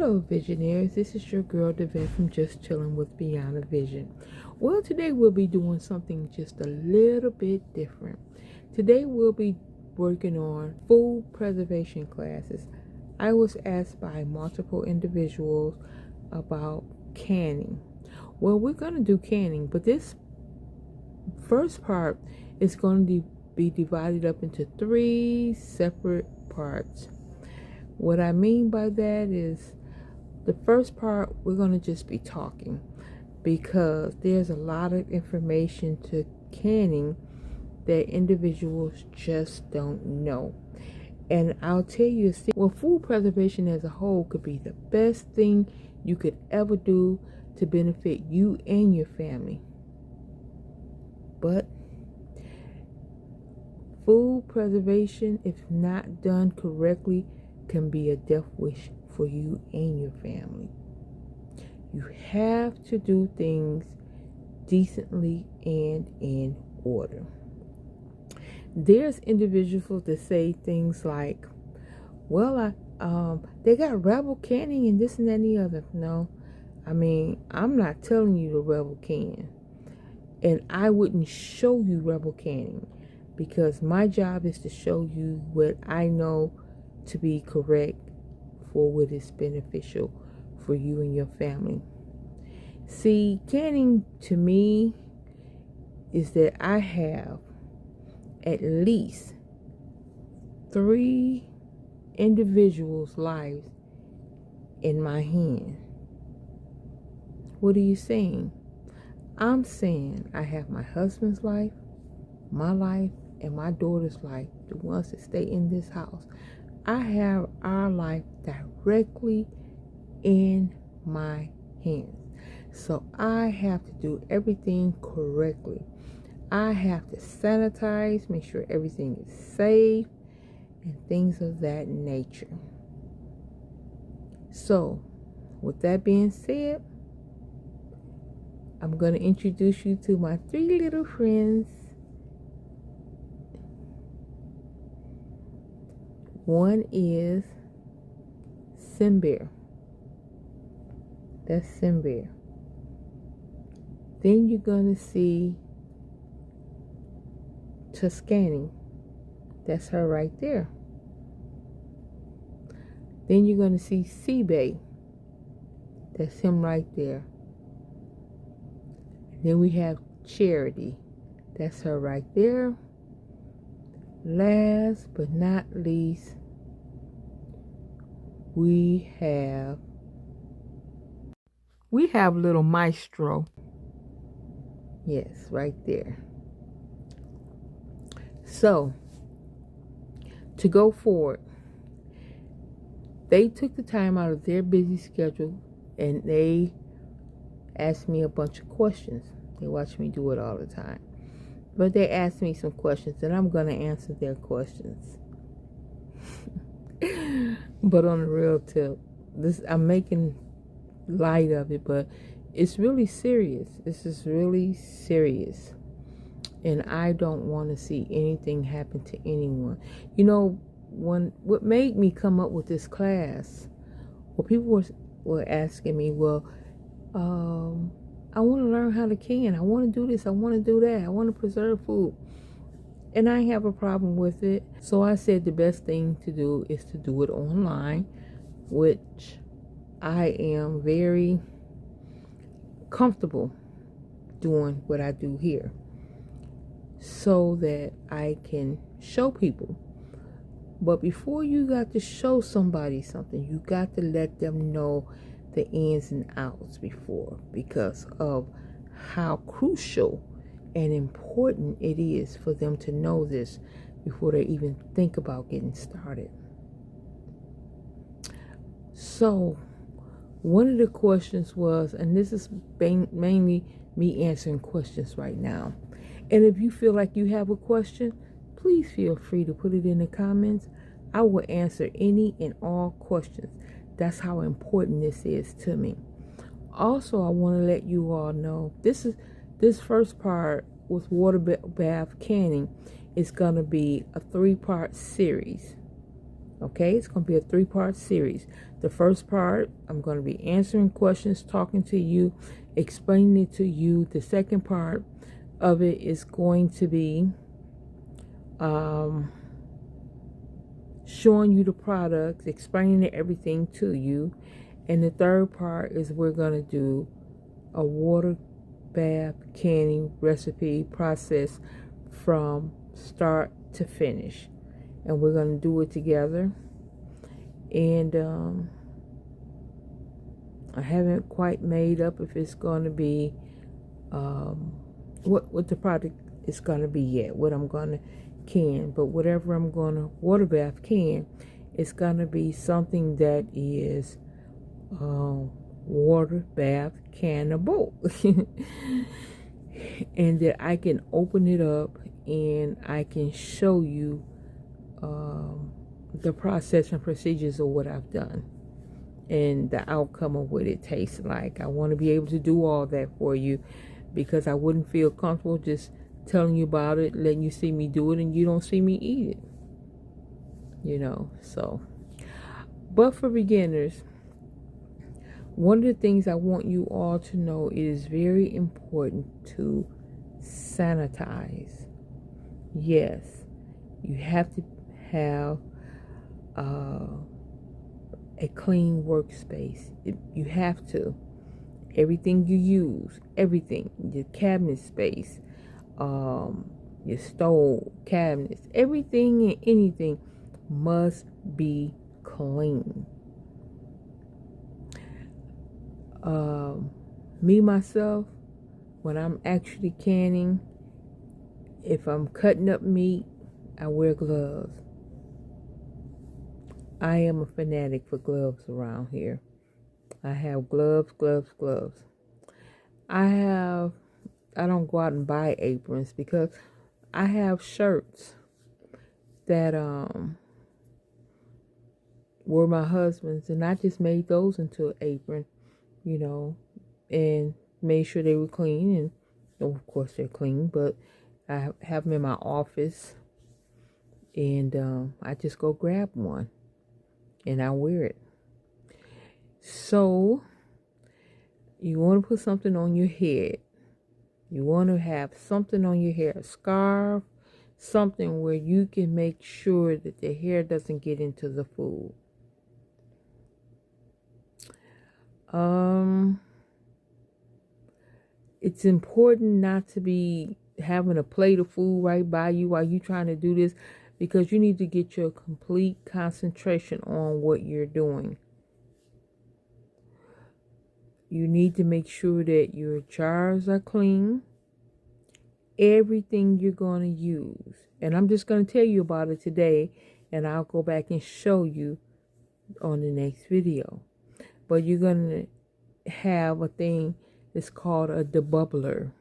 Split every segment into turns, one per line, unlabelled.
Hello, Visionaires. This is your girl, Devette, from Just Chilling with Beyond a Vision. Well, today we'll be doing something just a little bit different. Today we'll be working on food preservation classes. I was asked by multiple individuals about canning. Well, we're going to do canning, but this first part is going to be divided up into 3 separate parts. What I mean by that is the first part, we're going to just be talking because there's a lot of information to canning that individuals just don't know. And I'll tell you, well, food preservation as a whole could be the best thing you could ever do to benefit you and your family. But food preservation, if not done correctly, can be a death wish for you and your family. You have to do things decently and in order. There's individuals that say things like, well, they got rebel canning and this and that and the other. No, I mean, I'm not telling you to rebel can. And I wouldn't show you rebel canning because my job is to show you what I know to be correct for what is beneficial for you and your family. See, canning to me is that I have at least 3 individuals' lives in my hand. What are you saying? I'm saying I have my husband's life, my life, and my daughter's life, the ones that stay in this house. I have our life directly in my hands. So I have to do everything correctly. I have to sanitize, make sure everything is safe, and things of that nature. So, with that being said, I'm going to introduce you to my 3 little friends. One is Simbear. That's Simbear. Then you're going to see Tuscany. That's her right there. Then you're going to see Seabay. That's him right there. Then we have Charity. That's her right there. Last but not least, we have little Maestro. Yes, right there. So, to go forward, they took the time out of their busy schedule and they asked me a bunch of questions. They watch me do it all the time. But they asked me some questions and I'm going to answer their questions. But on the real tip, I'm making light of it, but it's really serious. This is really serious. And I don't want to see anything happen to anyone. You know, what made me come up with this class, well, people were asking me, well, I want to learn how to can. I want to do this. I want to do that. I want to preserve food. And I have a problem with it. So I said the best thing to do is to do it online, which I am very comfortable doing what I do here, so that I can show people. But before you got to show somebody something, you got to let them know the ins and outs before, because of how crucial and important it is for them to know this before they even think about getting started. So one of the questions was, and this is mainly me answering questions right now, and if you feel like you have a question, please feel free to put it in the comments. I will answer any and all questions. That's how important this is to me. Also, I want to let you all know this first part with water bath canning is going to be a 3-part series. Okay, it's going to be a 3-part series. The first part, I'm going to be answering questions, talking to you, explaining it to you. The second part of it is going to be showing you the products, explaining everything to you. And the third part is we're going to do a water bath canning recipe process from start to finish. And we're going to do it together. And I haven't quite made up if it's going to be what the product is going to be yet, what I'm going to can. But whatever I'm going to water bath can, it's going to be something that is water bath cannable. And that I can open it up and I can show you the process and procedures of what I've done and the outcome of what it tastes like. I want to be able to do all that for you, because I wouldn't feel comfortable just telling you about it, letting you see me do it, and you don't see me eat it. So. But for beginners, one of the things I want you all to know, it is very important to sanitize. Yes, you have to have a clean workspace. You have to. Everything you use, everything, your cabinet space, your stove, cabinets, everything and anything must be clean. Me, myself, when I'm actually canning, if I'm cutting up meat, I wear gloves. I am a fanatic for gloves around here. I have gloves. I don't go out and buy aprons, because I have shirts that were my husband's, and I just made those into an apron, and made sure they were clean. And of course they're clean, but I have them in my office, and I just go grab one and I wear it. So you want to put something on your head. You want to have something on your hair, a scarf, something where you can make sure that the hair doesn't get into the food. It's important not to be having a plate of food right by you while you're trying to do this, because you need to get your complete concentration on what you're doing. You need to make sure that your jars are clean. Everything you're going to use. And I'm just going to tell you about it today, and I'll go back and show you on the next video. But you're going to have a thing that's called a debubbler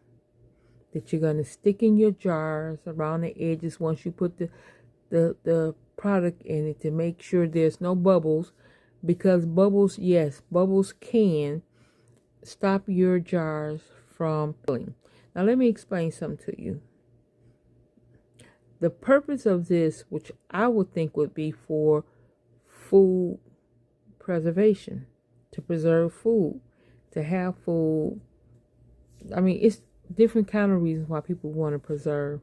that you're going to stick in your jars around the edges once you put the product in it, to make sure there's no bubbles, because bubbles can stop your jars from filling. Now let me explain something to you. The purpose of this, which I would think would be for food preservation, to preserve food, to have food. I mean, it's different kind of reasons why people want to preserve.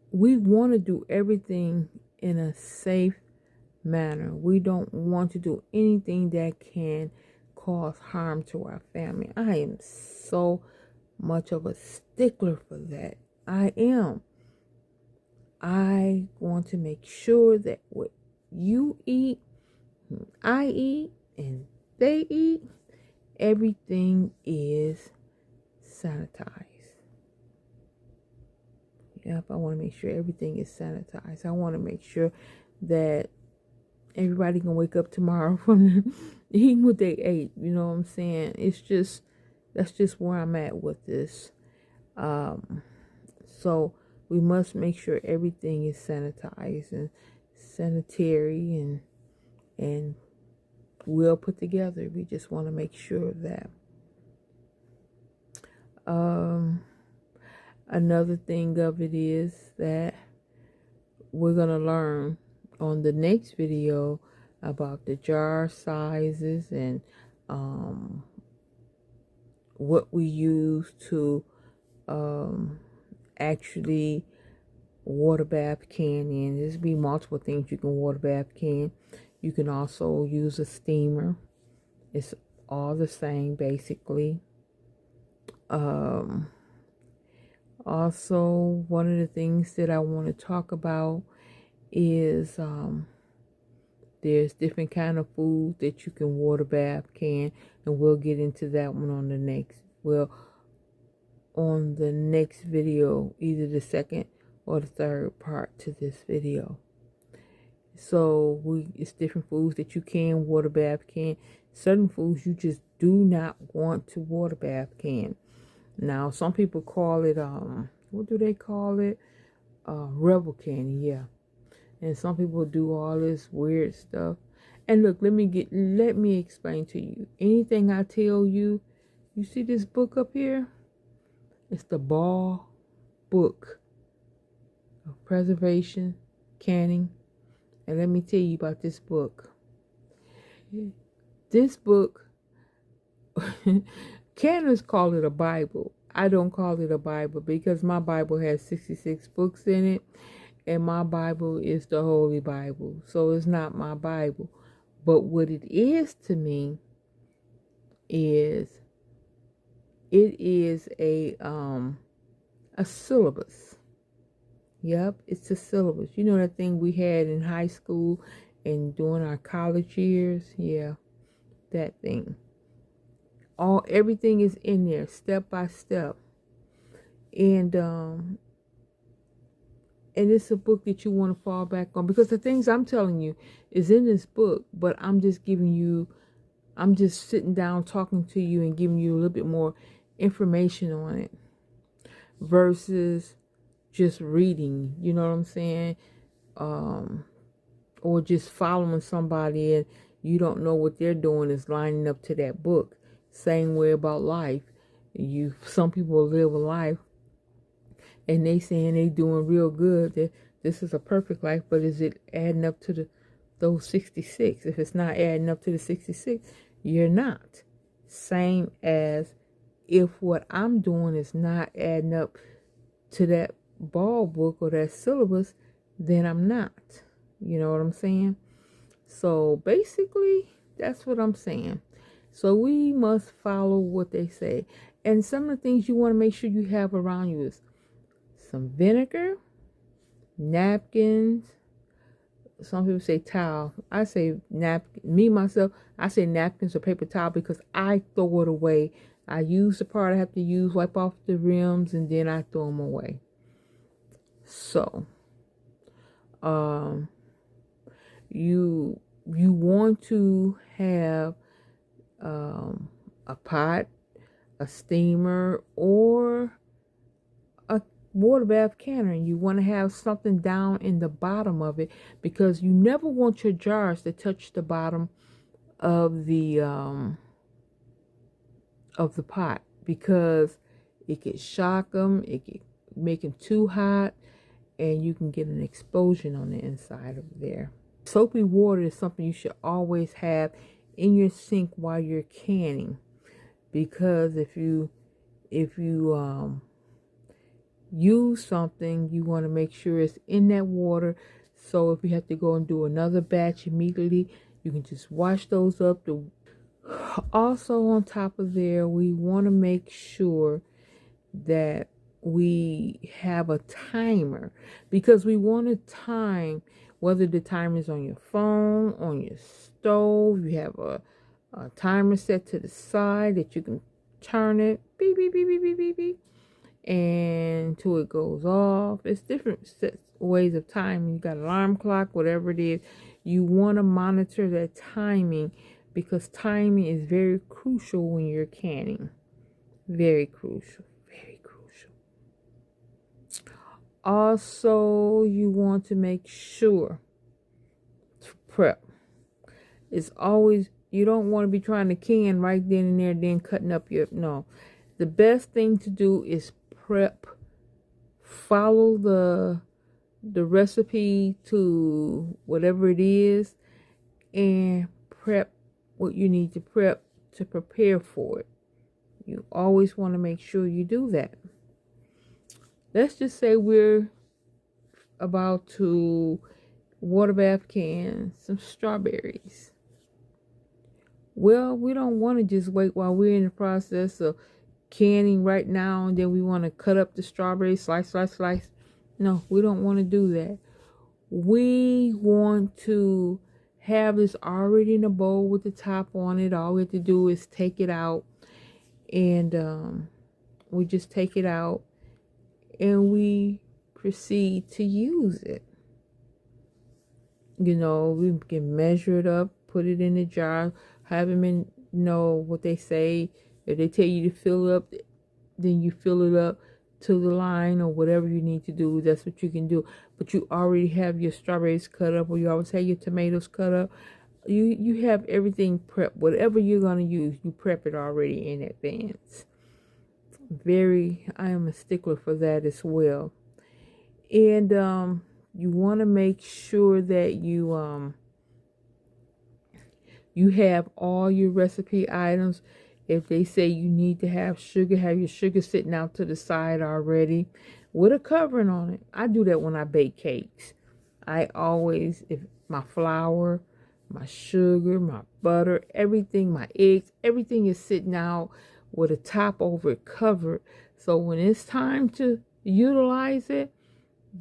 We want to do everything in a safe manner. We don't want to do anything that can cause harm to our family. I am so much of a stickler for that. I am. I want to make sure that what you eat, I eat, and they eat, everything is sanitized. Yep, I want to make sure everything is sanitized. I want to make sure that everybody can wake up tomorrow from eating what they ate. You know what I'm saying? That's just where I'm at with this. So we must make sure everything is sanitized and sanitary and well put together. We just want to make sure of that. Another thing of it is that we're going to learn on the next video about the jar sizes and what we use to actually water bath can in. There's be multiple things you can water bath can. You can also use a steamer. It's all the same basically. Also, one of the things that I want to talk about is there's different kind of food that you can water bath can, and we'll get into that one on the next video, either the second or the third part to this video. So it's different foods that you can water bath can. Certain foods you just do not want to water bath can. Now some people call it what do they call it? Rebel candy, yeah. And some people do all this weird stuff. And look, let me explain to you. Anything I tell you, you see this book up here? It's the Ball Book of Preservation, Canning. And let me tell you about this book. This book, canners call it a Bible. I don't call it a Bible because my Bible has 66 books in it. And my Bible is the Holy Bible. So it's not my Bible. But what it is to me is it is a syllabus. Yep, it's a syllabus. You know that thing we had in high school and during our college years? Yeah, that thing. Everything is in there, step by step. And it's a book that you want to fall back on, because the things I'm telling you is in this book, but I'm just sitting down talking to you and giving you a little bit more information on it versus just reading, you know what I'm saying? Or just following somebody and you don't know what they're doing is lining up to that book. Same way about life. Some people live a life and they saying they doing real good, that this is a perfect life, but is it adding up to those 66? If it's not adding up to the 66, you're not. Same as if what I'm doing is not adding up to that ball book or that syllabus, then I'm not. You know what I'm saying? So basically, that's what I'm saying. So we must follow what they say. And some of the things you want to make sure you have around you is some vinegar, napkins. Some people say towel. I say napkin. Me, myself, I say napkins or paper towel because I throw it away. I use the part I have to use, wipe off the rims, and then I throw them away. So, you want to have a pot, a steamer, or a water bath canner, and you want to have something down in the bottom of it, because you never want your jars to touch the bottom of the pot, because it could shock them, it could make them too hot, and you can get an explosion on the inside of there. Soapy water is something you should always have in your sink while you're canning, because if you use something, you want to make sure it's in that water, so if you have to go and do another batch immediately, you can just wash those up. Also on top of there, we want to make sure that we have a timer, because we want to time, whether the timer is on your phone, on your stove, you have a timer set to the side that you can turn it, beep, beep, beep, beep, beep, beep, beep, and until it goes off. It's different ways of timing. You got an alarm clock, whatever it is. You want to monitor that timing, because timing is very crucial when you're canning. Very crucial. Very crucial. Also, you want to make sure to prep. It's always, you don't want to be trying to can right then and there, then cutting up your, no. The best thing to do is prep. Follow the the recipe to whatever it is and prep what you need to prep to prepare for it. You always want to make sure you do that. Let's just say we're about to water bath can some strawberries. Well, we don't want to just wait while we're in the process of canning right now and then we want to cut up the strawberries, slice. No, we don't want to do that. We want to have this already in a bowl with the top on it. All we have to do is take it out, and we just take it out and we proceed to use it. You know, we can measure it up, put it in the jar, have them in, know what they say. If they tell you to fill it up, then you fill it up to the line or whatever you need to do. That's what you can do. But you already have your strawberries cut up, or you always have your tomatoes cut up. You have everything prepped. Whatever you're going to use, you prep it already in advance. I am a stickler for that as well. And you want to make sure that you have all your recipe items. If they say you need to have sugar, have your sugar sitting out to the side already with a covering on it. I do that when I bake cakes. I always, if my flour, my sugar, my butter, everything, my eggs, everything is sitting out with a top over it covered. So when it's time to utilize it,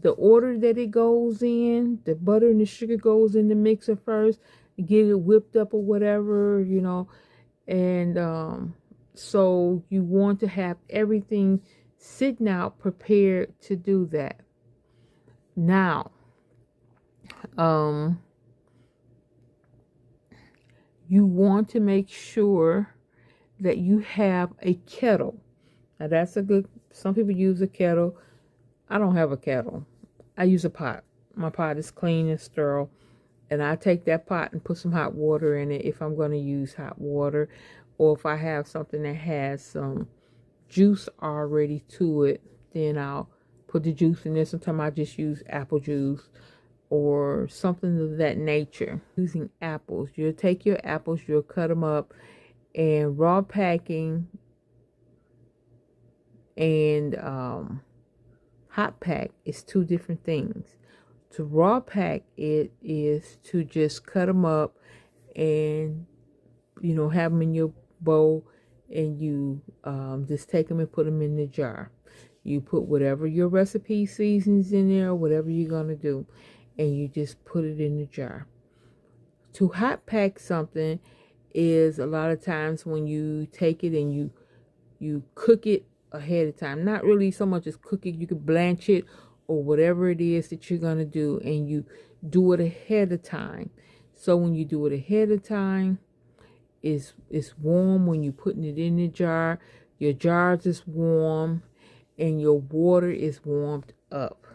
the order that it goes in, the butter and the sugar goes in the mixer first, get it whipped up or whatever, you know. And so you want to have everything sitting out prepared to do that. Now, you want to make sure that you have a kettle. Now that's a good, some people use a kettle. I don't have a kettle. I use a pot. My pot is clean and sterile. And I take that pot and put some hot water in it if I'm going to use hot water. Or if I have something that has some juice already to it, then I'll put the juice in there. Sometimes I just use apple juice or something of that nature. Using apples, you'll take your apples, you'll cut them up, and raw packing and hot pack is two different things. To raw pack it is to just cut them up and, you know, have them in your bowl, and you just take them and put them in the jar. You put whatever your recipe seasons in there, whatever you're going to do, and you just put it in the jar. To hot pack something is a lot of times when you take it and you cook it ahead of time. Not really so much as cook it, you could blanch it or whatever it is that you're going to do, and you do it ahead of time. So when you do it ahead of time, it's warm when you're putting it in the jar. Your jars is warm and your water is warmed up.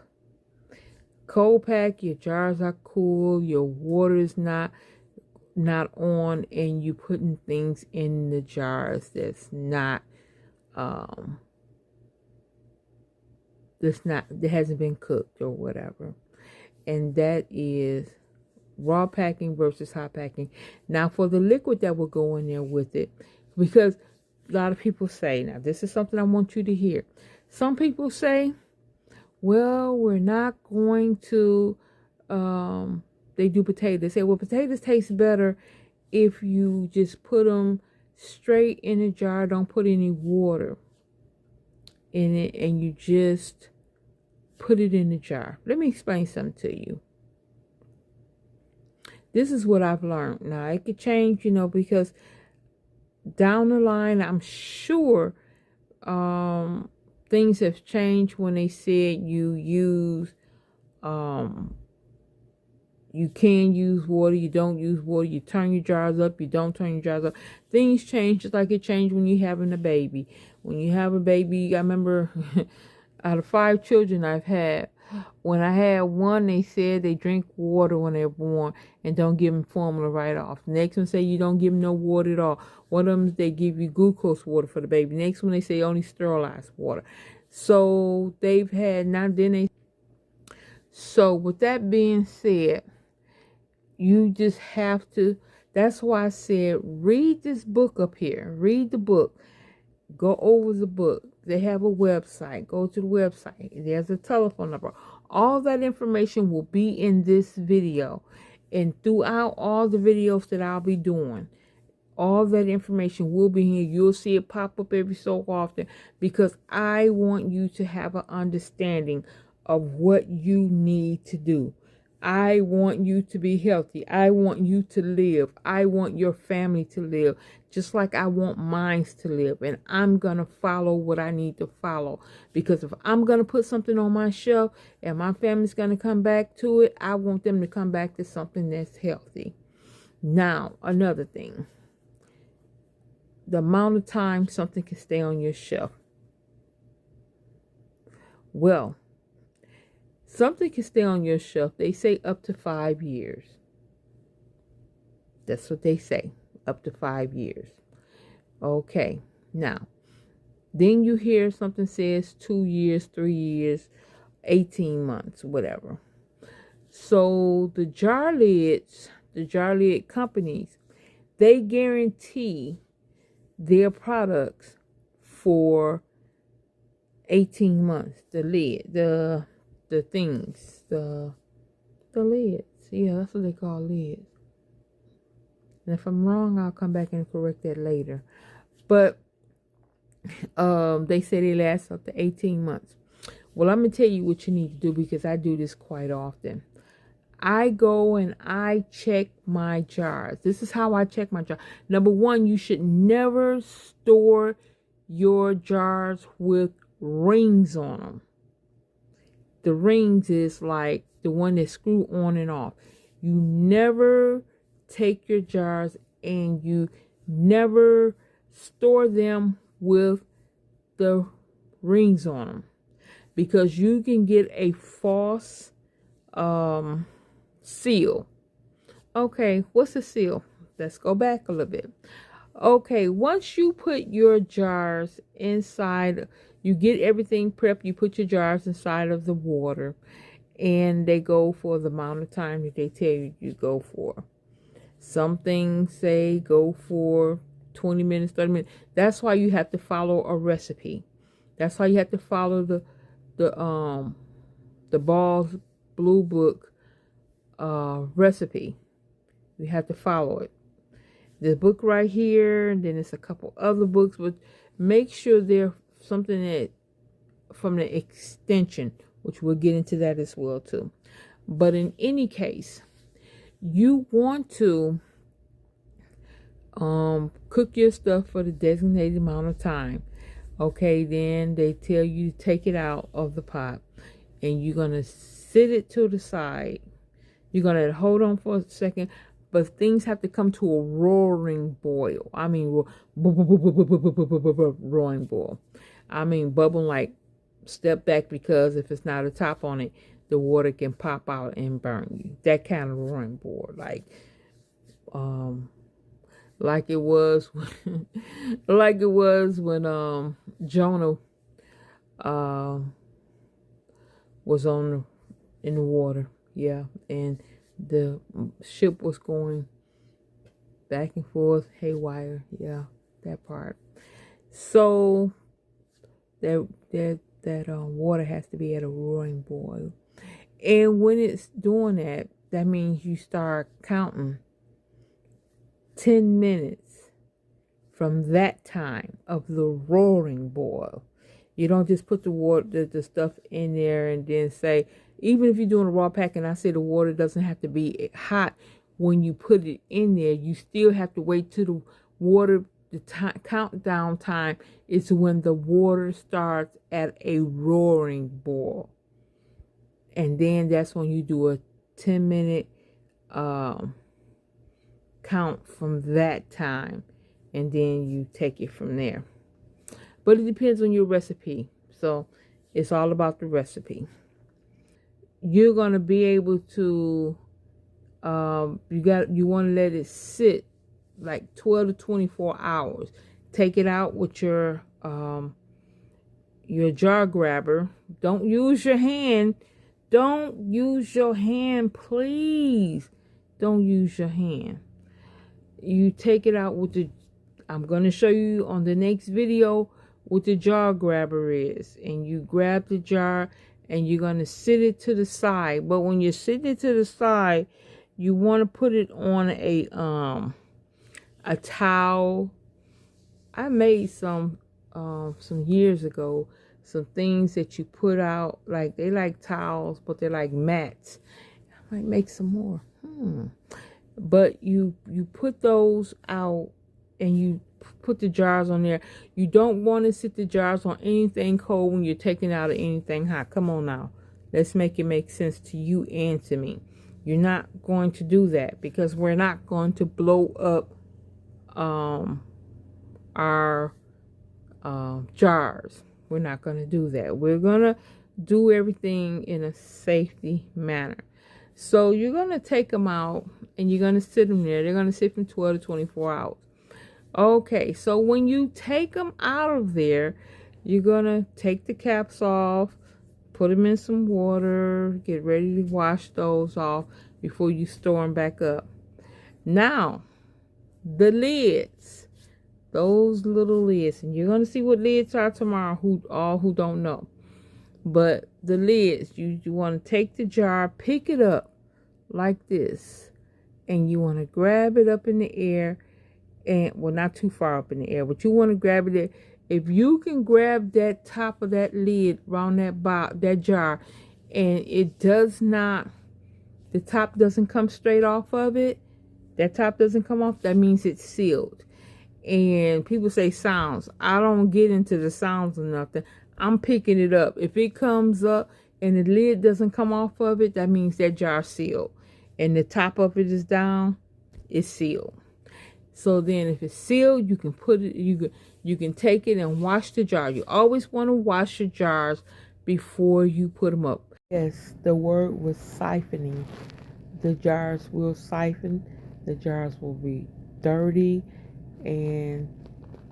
Cold pack, your jars are cool, your water is not on, and you putting things in the jars that hasn't been cooked or whatever. And that is raw packing versus hot packing. Now for the liquid that will go in there with it, because a lot of people say, now this is something I want you to hear. Some people say, well, we're not going to, they do potatoes. They say, well, potatoes taste better if you just put them straight in a jar, don't put any water in it, and you just put it in the jar. Let me explain something to you. This is what I've learned. Now, it could change, you know, because down the line, I'm sure things have changed when they said you can use water, you don't use water, you turn your jars up, you don't turn your jars up. Things change just like it changed when you're having a baby. When you have a baby, I remember out of 5 children I've had, when I had one, they said they drink water when they're born and don't give them formula right off. Next one say you don't give them no water at all. One of them, they give you glucose water for the baby. Next one, they say only sterilized water. So they've had, now then they, So with that being said, you just have to, that's why I said, read this book up here. Read the book. Go over the book. They have a website. Go to the website. There's a telephone number. All that information will be in this video. And throughout all the videos that I'll be doing, all that information will be here. You'll see it pop up every so often because I want you to have an understanding of what you need to do. I want you to be healthy. I want you to live. I want your family to live just like I want mine to live. And I'm going to follow what I need to follow. Because if I'm going to put something on my shelf and my family's going to come back to it, I want them to come back to something that's healthy. Now, another thing. The amount of time something can stay on your shelf. Well, something can stay on your shelf. They say up to 5 years. That's what they say. Up to 5 years. Okay. Now, then you hear something says 2 years, 3 years, 18 months, whatever. So the jar lid companies, they guarantee their products for 18 months. The lid, the things, the lids. Yeah, that's what they call lids. And if I'm wrong, I'll come back and correct that later. But they say they last up to 18 months. Well, I'm going to tell you what you need to do because I do this quite often. I go and I check my jars. This is how I check my jar. Number one, you should never store your jars with rings on them. The rings is like the one that screw on and off. You never take your jars and you never store them with the rings on them because you can get a false seal. Okay, what's a seal? Let's go back a little bit. Okay, once you put your jars inside, you get everything prepped, you put your jars inside of the water, and they go for the amount of time that they tell you go for. Some things say go for 20 minutes, 30 minutes. That's why you have to follow a recipe. That's why you have to follow the Ball's Blue Book recipe. You have to follow it. This book right here, and then there's a couple other books, but make sure they're something that from the extension, which we'll get into that as well too. But in any case, you want to cook your stuff for the designated amount of time. Okay, then they tell you to take it out of the pot and you're gonna sit it to the side. You're gonna hold on for a second, but things have to come to a roaring boil. I mean, roaring boil. I mean, bubbling like step back, because if it's not a top on it, the water can pop out and burn you. That kind of roaring boil, like it was, like it was when Jonah was in the water, yeah, and the ship was going back and forth, haywire, yeah, that part. So that water has to be at a roaring boil, and when it's doing that, that means you start counting 10 minutes from that time of the roaring boil. You don't just put the water, the stuff in there and then say, even if you're doing a raw pack, and I say the water doesn't have to be hot when you put it in there, you still have to wait till the water, the countdown time is when the water starts at a roaring boil. And then that's when you do a 10-minute count from that time, and then you take it from there. But it depends on your recipe, so it's all about the recipe. You're going to be able to you want to let it sit like 12 to 24 hours. Take it out with your jar grabber. Don't use your hand don't use your hand, please. Don't use your hand. You take it out with the, I'm going to show you on the next video what the jar grabber is. And you grab the jar and you're going to sit it to the side. But when you're sitting it to the side, you want to put it on a towel. I made some years ago, some things that you put out, like they like towels, but they're like mats. I might make some more. But you put those out and you put the jars on there. You don't want to sit the jars on anything cold when you're taking out of anything hot. Come on now. Let's make it make sense to you and to me. You're not going to do that because we're not going to blow up our jars. We're not going to do that. We're going to do everything in a safety manner. So you're going to take them out and you're going to sit them there. They're going to sit from 12 to 24 hours. Okay, so when you take them out of there, you're going to take the caps off, put them in some water, get ready to wash those off before you store them back up. Now, the lids, those little lids, and you're going to see what lids are tomorrow, who don't know. But the lids, you want to take the jar, pick it up like this, and you want to grab it up in the air, and well, not too far up in the air, but you want to grab it there. If you can grab that top of that lid around that jar, and it does not, the top doesn't come straight off of it, that top doesn't come off, that means it's sealed. And people say sounds. I don't get into the sounds or nothing. I'm picking it up. If it comes up and the lid doesn't come off of it, that means that jar's sealed. And the top of it is down, it's sealed. So then if it's sealed, you can put it, you can take it and wash the jar. You always want to wash your jars before you put them up. Yes, the word was siphoning. The jars will siphon. The jars will be dirty and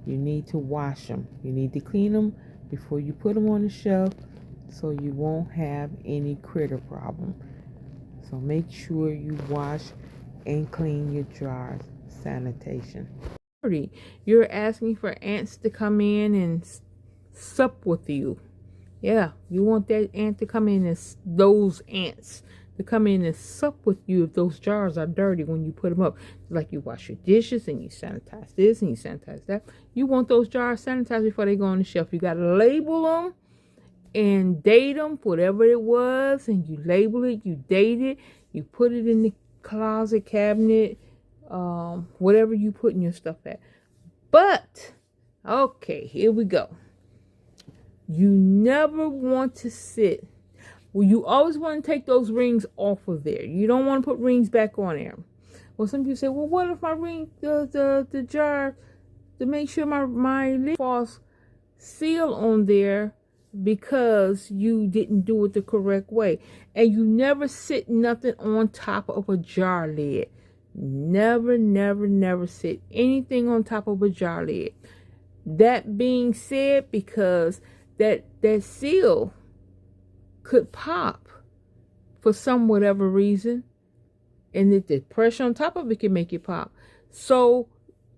you need to wash them. You need to clean them before you put them on the shelf so you won't have any critter problem. So make sure you wash and clean your jars. Sanitation. You're asking for ants to come in and sup with you. Yeah, you want that ant to come in, and those ants to come in and sup with you if those jars are dirty when you put them up. Like you wash your dishes and you sanitize this and you sanitize that. You want those jars sanitized before they go on the shelf. You got to label them and date them, whatever it was, and you label it, you date it, you put it in the closet, cabinet, whatever you put in your stuff at. But, okay, here we go. You never want to sit. Well, you always want to take those rings off of there. You don't want to put rings back on there. Well, some people say, well, what if my ring, the jar, to make sure my lid falls seal on there because you didn't do it the correct way. And you never sit nothing on top of a jar lid. Never, never, never sit anything on top of a jar lid. That being said, because that seal could pop for some whatever reason, and the pressure on top of it can make it pop. So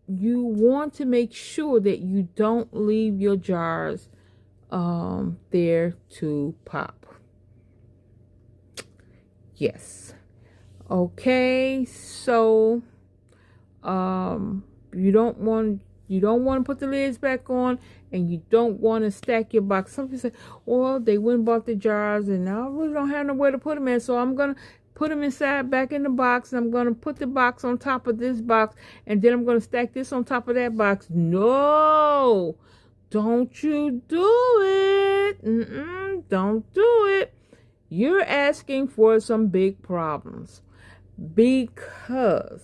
you want to make sure that you don't leave your jars there to pop. Yes. Okay, so you don't want to put the lids back on, and you don't want to stack your box. Some people say, well, they went and bought the jars and I really don't have nowhere to put them in, so I'm going to put them inside back in the box, and I'm going to put the box on top of this box, and then I'm going to stack this on top of that box. No, don't you do it. Don't do it. You're asking for some big problems. Because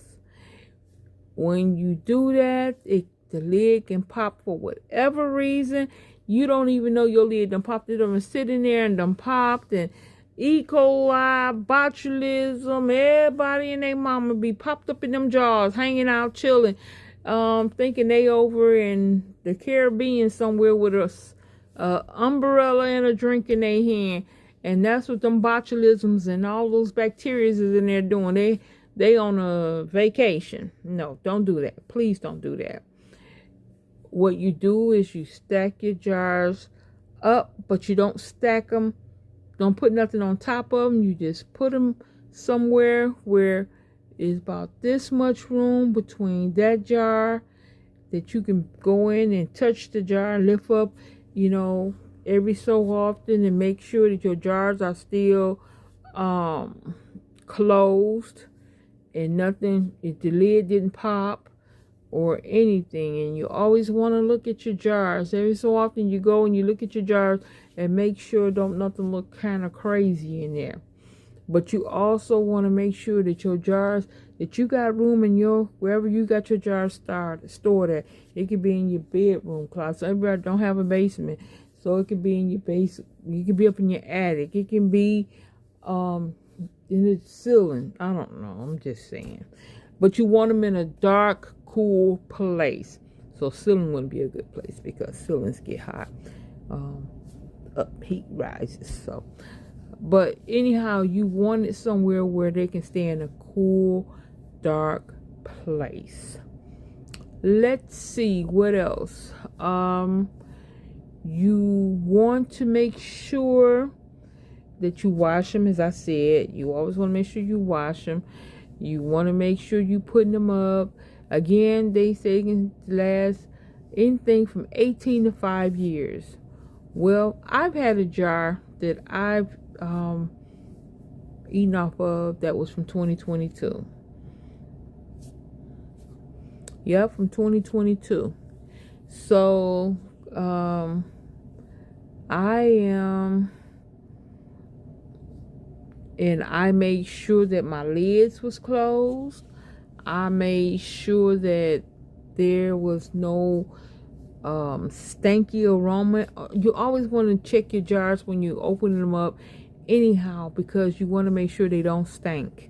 when you do that, the lid can pop for whatever reason. You don't even know your lid done popped. It done sitting there and done popped, and E. coli, botulism, everybody and their mama be popped up in them jars, hanging out, chilling, thinking they over in the Caribbean somewhere with a umbrella and a drink in their hand. And that's what them botulisms and all those bacteria is in there doing. They on a vacation. No, don't do that. Please don't do that. What you do is you stack your jars up, but you don't stack them. Don't put nothing on top of them. You just put them somewhere where it's about this much room between that jar that you can go in and touch the jar, lift up, every so often, and make sure that your jars are still closed and nothing, if the lid didn't pop or anything. And you always want to look at your jars. Every so often you go and you look at your jars and make sure don't nothing look kind of crazy in there. But you also want to make sure that your jars, that you got room in wherever you got your jars stored at. It could be in your bedroom closet. Everybody don't have a basement, so it could be in your basement. You could be up in your attic. It can be in the ceiling. I don't know. I'm just saying. But you want them in a dark, cool place. So ceiling wouldn't be a good place because ceilings get hot. Heat rises. So. But anyhow, you want it somewhere where they can stay in a cool, dark place. Let's see what else. You want to make sure that you wash them, as I said. You always want to make sure you wash them. You want to make sure you putting them up. Again, they say it can last anything from 18 to 5 years. Well, I've had a jar that I've eaten off of that was from 2022. Yep, from 2022. So I made sure that my lids was closed. I made sure that there was no stanky aroma. You always want to check your jars when you open them up anyhow, because you want to make sure they don't stink.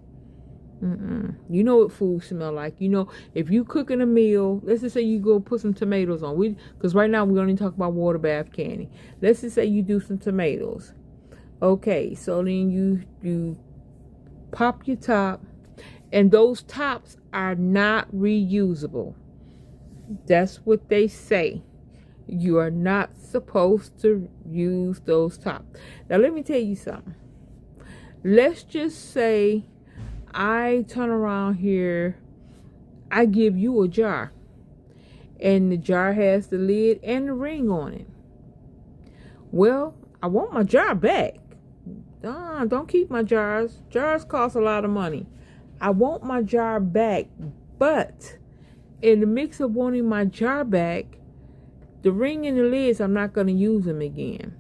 You know what food smell like. If you cooking a meal, let's just say you go put some tomatoes on. Because right now we're only talking about water bath candy. Let's just say you do some tomatoes. Okay, so then you pop your top, and those tops are not reusable. That's what they say. You are not supposed to use those tops. Now, let me tell you something. Let's just say I turn around here, I give you a jar, and the jar has the lid and the ring on it. Well, I want my jar back. Don't keep my jars. Jars cost a lot of money. I want my jar back, but in the mix of wanting my jar back, the ring and the lids, I'm not going to use them again.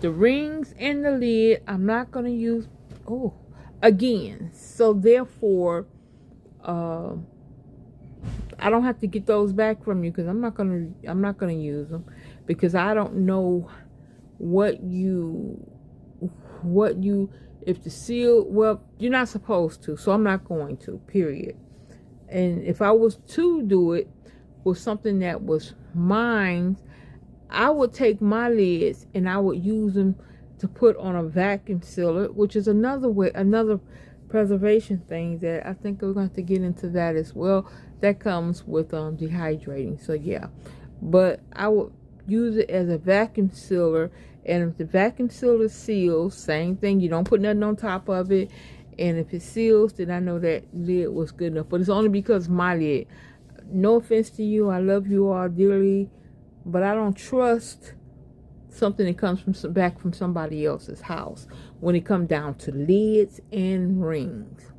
The rings and the lid, I'm not going to use again. So therefore, I don't have to get those back from you, because I'm not going to use them, because I don't know if the seal, well, you're not supposed to, so I'm not going to, period. And if I was to do it with something that was mine, I would take my lids and I would use them to put on a vacuum sealer, which is another preservation thing that I think we're going to have to get into that as well. That comes with dehydrating. So yeah, but I would use it as a vacuum sealer, and if the vacuum sealer seals, same thing. You don't put nothing on top of it, and if it seals, then I know that lid was good enough. But it's only because my lid. No offense to you, I love you all dearly, but I don't trust something that comes back from somebody else's house when it comes down to lids and rings.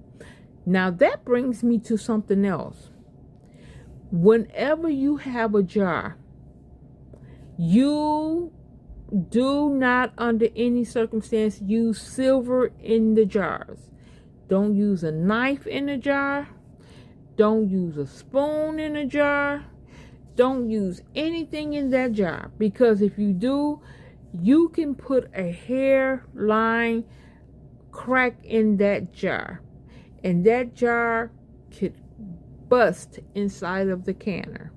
Now that brings me to something else. Whenever you have a jar, you do not under any circumstance use silver in the jars. Don't use a knife in the jar. Don't use a spoon in a jar. Don't use anything in that jar, because if you do, you can put a hairline crack in that jar, and that jar could bust inside of the canner.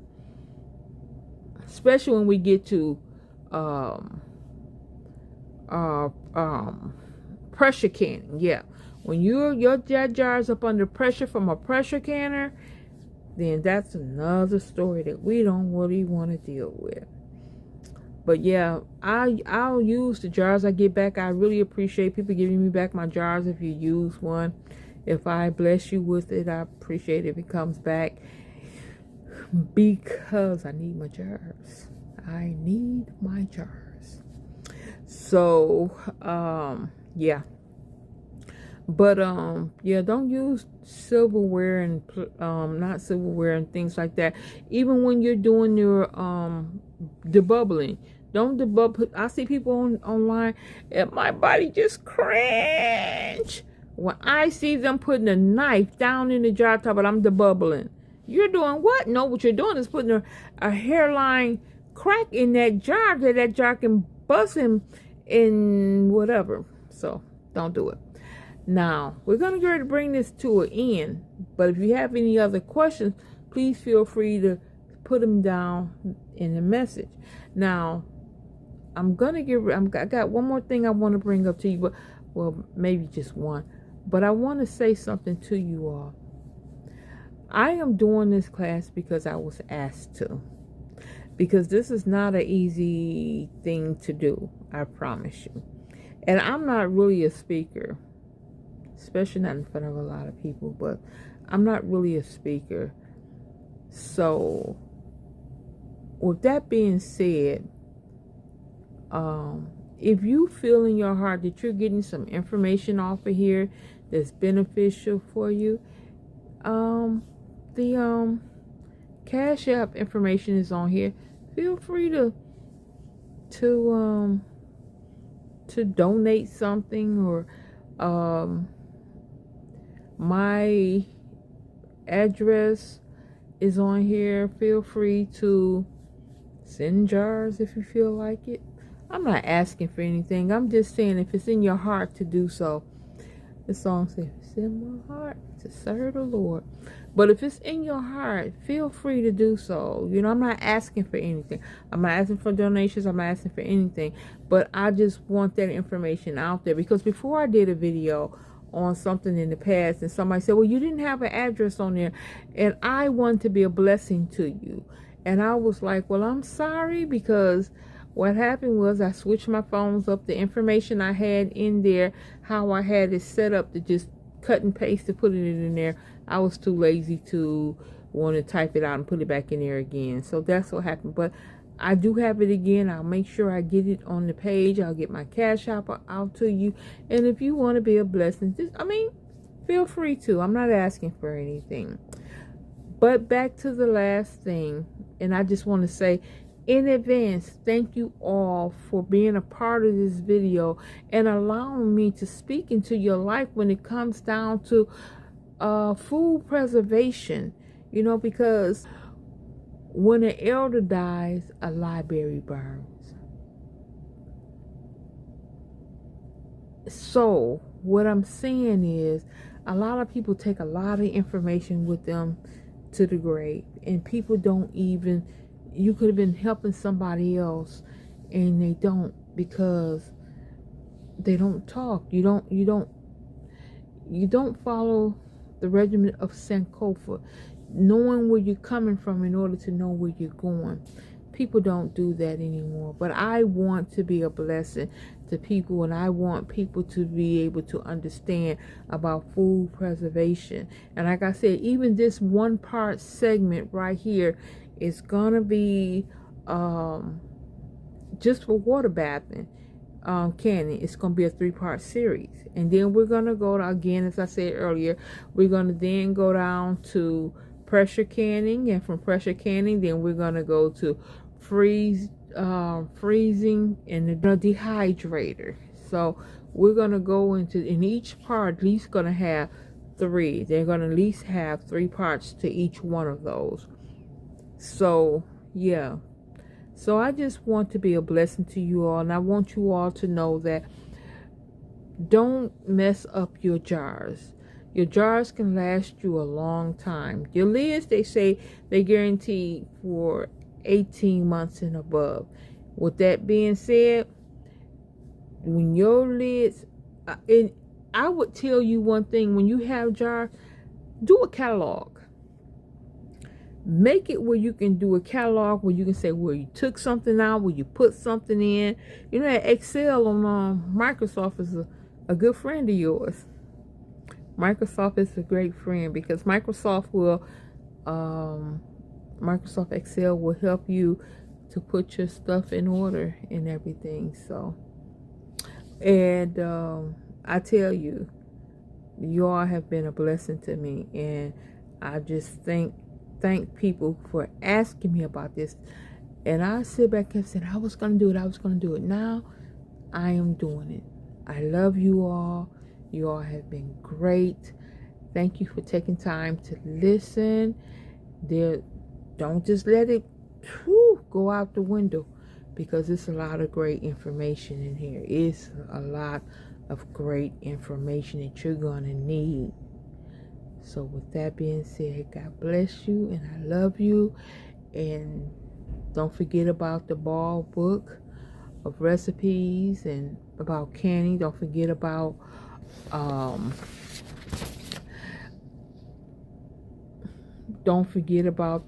Especially when we get to uh, um, pressure canning. Yeah, when your jar is up under pressure from a pressure canner, then that's another story that we don't really want to deal with. But yeah, I'll use the jars I get back. I really appreciate people giving me back my jars. If you use one, if I bless you with it, I appreciate it if it comes back, because I need my jars. I need my jars. So yeah. But yeah, don't use silverware and not silverware and things like that. Even when you're doing your debubbling, don't debubble. I see people online, and my body just cringe when I see them putting a knife down in the jar top, but I'm debubbling. You're doing what? No, what you're doing is putting a hairline crack in that jar that jar can bust him in whatever. So don't do it. Now, we're going to go to bring this to an end, but if you have any other questions, please feel free to put them down in the message. Now, I got one more thing I want to bring up to you, but, well, maybe just one, but I want to say something to you all. I am doing this class because I was asked to, because this is not an easy thing to do, I promise you. And I'm not really a speaker, especially not in front of a lot of people, but I'm not really a speaker. So with that being said, if you feel in your heart that you're getting some information off of here that's beneficial for you, the Cash App information is on here. Feel free to donate something, or my address is on here. Feel free to send jars if you feel like it. I'm not asking for anything. I'm just saying if it's in your heart to do so. The song says, it's in my heart to serve the Lord. But if it's in your heart, feel free to do so. You know, I'm not asking for anything. I'm not asking for donations. I'm not asking for anything. But I just want that information out there. Because before I did a video on something in the past, and somebody said, well, you didn't have an address on there, and I want to be a blessing to you. And I was like, well, I'm sorry, because what happened was I switched my phones up. The information I had in there, how I had it set up to just cut and paste to put it in there, I was too lazy to want to type it out and put it back in there again. So that's what happened. But I do have it again. I'll make sure I get it on the page. I'll get my Cash App out to you. And if you want to be a blessing, feel free to. I'm not asking for anything. But back to the last thing. And I just want to say, in advance, thank you all for being a part of this video and allowing me to speak into your life when it comes down to food preservation. You know, because when an elder dies, a library burns. So what I'm saying is, a lot of people take a lot of information with them to the grave, and people don't even, you could have been helping somebody else and they don't, because they don't talk. You don't follow the regimen of Sankofa, knowing where you're coming from in order to know where you're going. People don't do that anymore. But I want to be a blessing to people, and I want people to be able to understand about food preservation. And like I said, even this one part segment right here is gonna be just for water bathing canning. It's gonna be a 3-part series, and then we're gonna go to, again, as I said earlier, we're gonna then go down to pressure canning, and from pressure canning, then we're gonna go to freezing in the dehydrator. So we're gonna go into, in each part at least gonna have 3. They're gonna at least have 3 parts to each one of those. So yeah, so I just want to be a blessing to you all, and I want you all to know that don't mess up your jars. Your jars can last you a long time. Your lids, they say they guarantee for 18 months and above. With that being said, when your lids, and I would tell you one thing: when you have jars, do a catalog. Make it where you can do a catalog where you can say where you took something out, where you put something in. You know that Excel on Microsoft is a good friend of yours. Microsoft is a great friend because Microsoft Excel will help you to put your stuff in order and everything. So, and I tell you, you all have been a blessing to me, and I just thank people for asking me about this. And I sit back and said I was gonna do it. Now I am doing it. I love you all. You all have been great. Thank you for taking time to listen. Don't just let it go out the window, because it's a lot of great information in here. It's a lot of great information that you're gonna need. So with that being said, God bless you, and I love you. And don't forget about the ball book of recipes and about canning. Don't forget about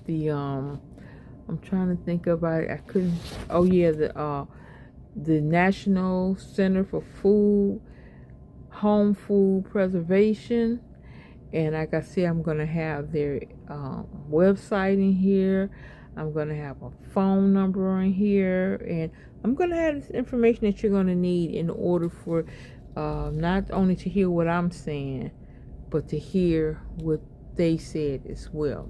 the I'm trying to think about it. I couldn't. Oh yeah, the National Center for Home Food Preservation. And like I said, I'm going to have their website in here. I'm going to have a phone number in here. And I'm going to have this information that you're going to need in order for not only to hear what I'm saying, but to hear what they said as well.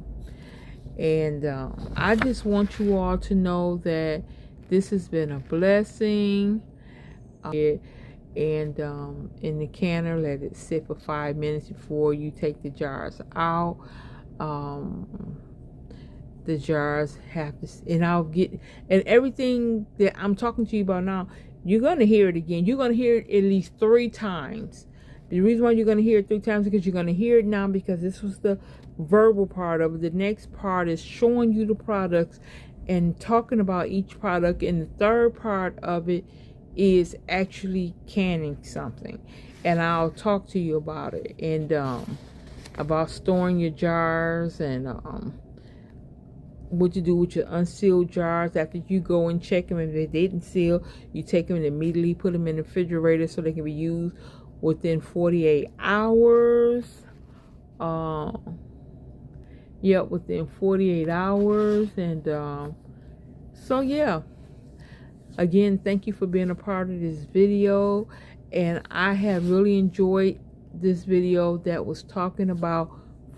And I just want you all to know that this has been a blessing. And in the canner, let it sit for 5 minutes before you take the jars out. The jars have to, and everything that I'm talking to you about now, you're going to hear it again. You're going to hear it at least 3 times. The reason why you're going to hear it 3 times is because you're going to hear it now, because this was the verbal part of it. The next part is showing you the products and talking about each product, and the third part of it is actually canning something, and I'll talk to you about it, and about storing your jars, and what to do with your unsealed jars after you go and check them. If they didn't seal, you take them and immediately put them in the refrigerator so they can be used within 48 hours. Within 48 hours. And so yeah, again, thank you for being a part of this video, and I have really enjoyed this video that was talking about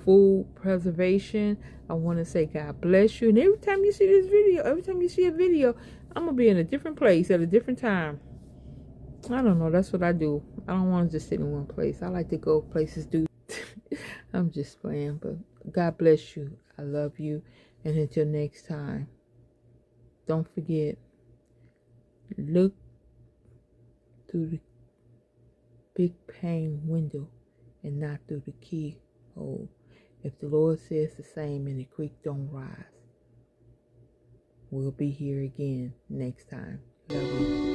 food preservation. I want to say God bless you, and every time you see this video, every time you see a video, I'm going to be in a different place at a different time. I don't know, that's what I do. I don't want to just sit in one place. I like to go places, do. I'm just playing, but God bless you. I love you, and until next time, don't forget, look through the big pane window and not through the keyhole. If the Lord says the same and the creek don't rise, we'll be here again next time. Love you.